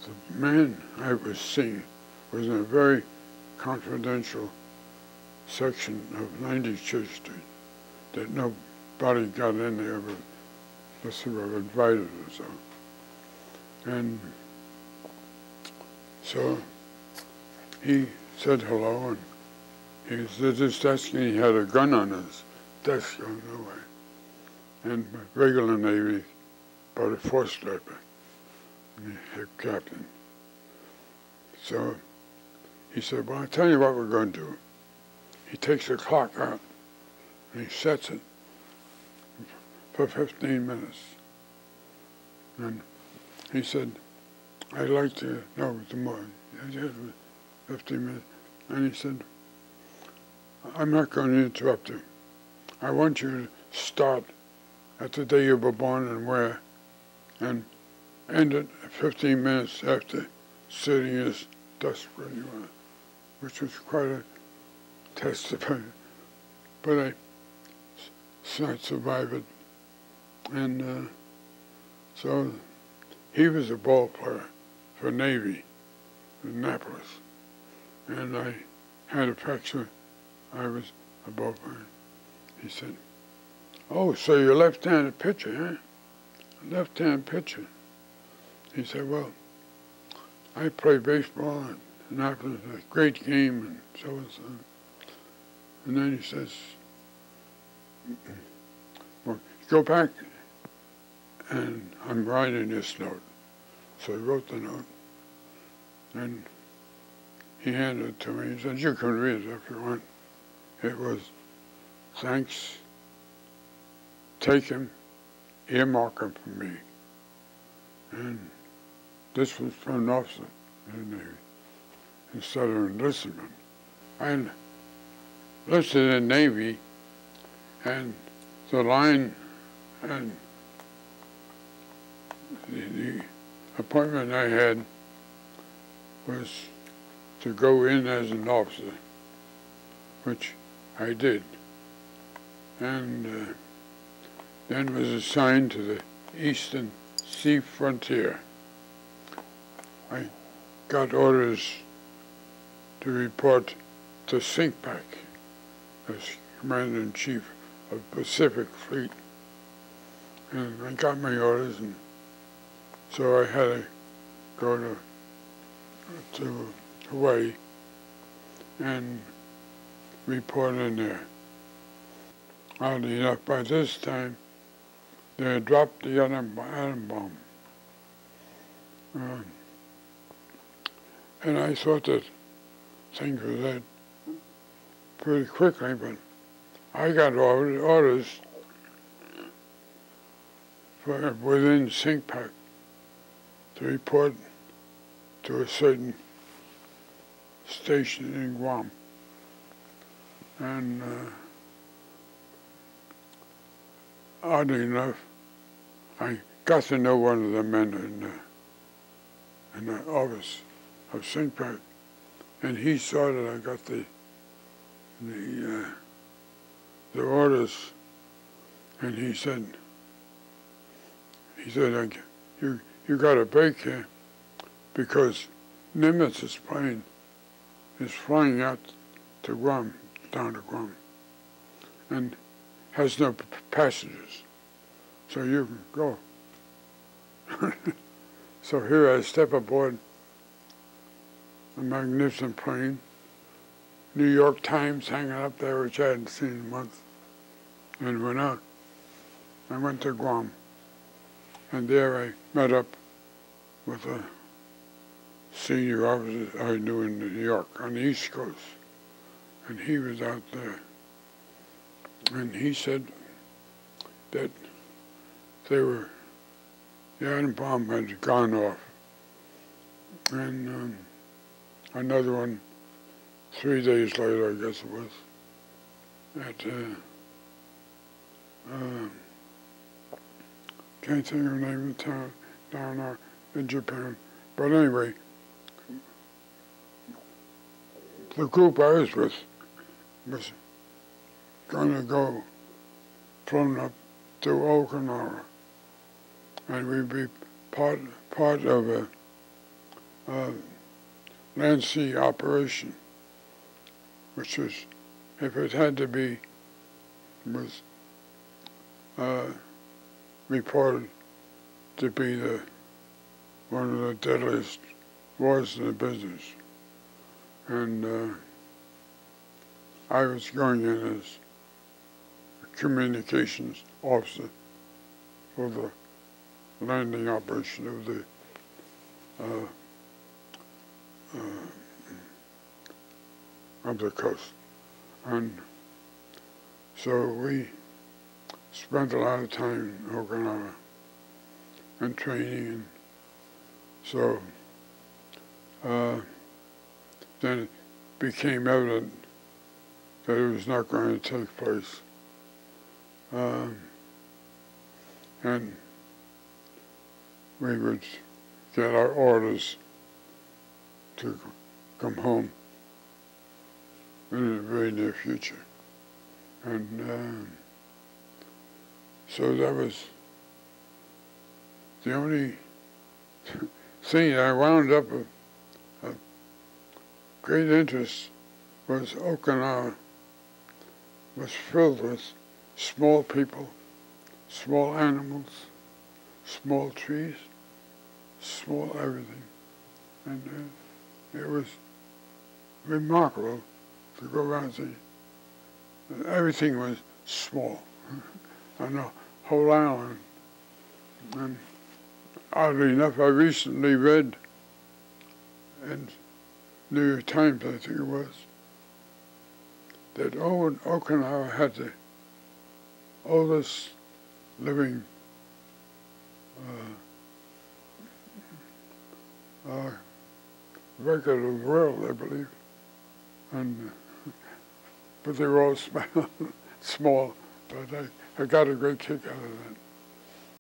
The man I was seeing was in a very confidential section of 90 Church Street that nobody got in there but the sort of invited or so. And so he said hello, and he was at his desk, and he had a gun on his desk on the way. And regular Navy, about a four-striper, and he had captain. So he said, well, I'll tell you what we're going to do. He takes the clock out, and he sets it for 15 minutes. And he said, I'd like to know tomorrow. 15 minutes. And he said, I'm not going to interrupt you. I want you to start at the day you were born and where, and end it 15 minutes after sitting his desk where you are, which was quite a test of it. But I survived it. And so he was a ball player for Navy in Annapolis. And I had a fracture. I was above her. He said, oh, so you're a left-handed pitcher, huh? Left-handed pitcher. He said, well, I play baseball and Annapolis, a great game, and so and so. And then he says, well, go back, and I'm writing this note. So he wrote the note, and he handed it to me. He said, you can read it if you want. It was, thanks, take him, earmark him for me. And this was from an officer in the Navy, instead of enlistment. I enlisted in Navy, and the line and the appointment I had was to go in as an officer, which I did, and then was assigned to the Eastern Sea Frontier. I got orders to report to SINCPAC as Commander-in-Chief of Pacific Fleet, and I got my orders, and so I had to go to Hawaii and report in there. Oddly enough, by this time, they had dropped the atom bomb. And I thought that things were that pretty quickly, but I got orders for within SINCPAC to report to a certain station in Guam. And oddly enough, I got to know one of the men in the office of SINCPAC, and he saw that I got the orders, and he said, you got a break here because Nimitz's plane is flying out to Guam, down to Guam, and has no passengers, so you can go. So here I step aboard a magnificent plane, New York Times hanging up there, which I hadn't seen in a month, and went out. I went to Guam, and there I met up with a senior officer I knew in New York on the East Coast, and he was out there. And he said that the atom bomb had gone off, and another one 3 days later, I guess it was, at can't think of the name of the town down there in Japan. But anyway, the group I was with was going to go flown up to Okinawa, and we'd be part of land-sea operation, which was, if it had to be, was reported to be one of the deadliest wars in the business. And I was going in as a communications officer for the landing operation of the coast. And so we spent a lot of time in Okinawa and training, and so then it became evident that it was not going to take place. And we would get our orders to come home in the very near future. And so that was the only thing I wound up with great interest was Okinawa was filled with small people, small animals, small trees, small everything. And it was remarkable to go around and see. Everything was small on the whole island. And oddly enough, I recently read in New York Times, I think it was, that Okinawa had the oldest living record of the world, I believe. And but they were all small, but I got a great kick out of that.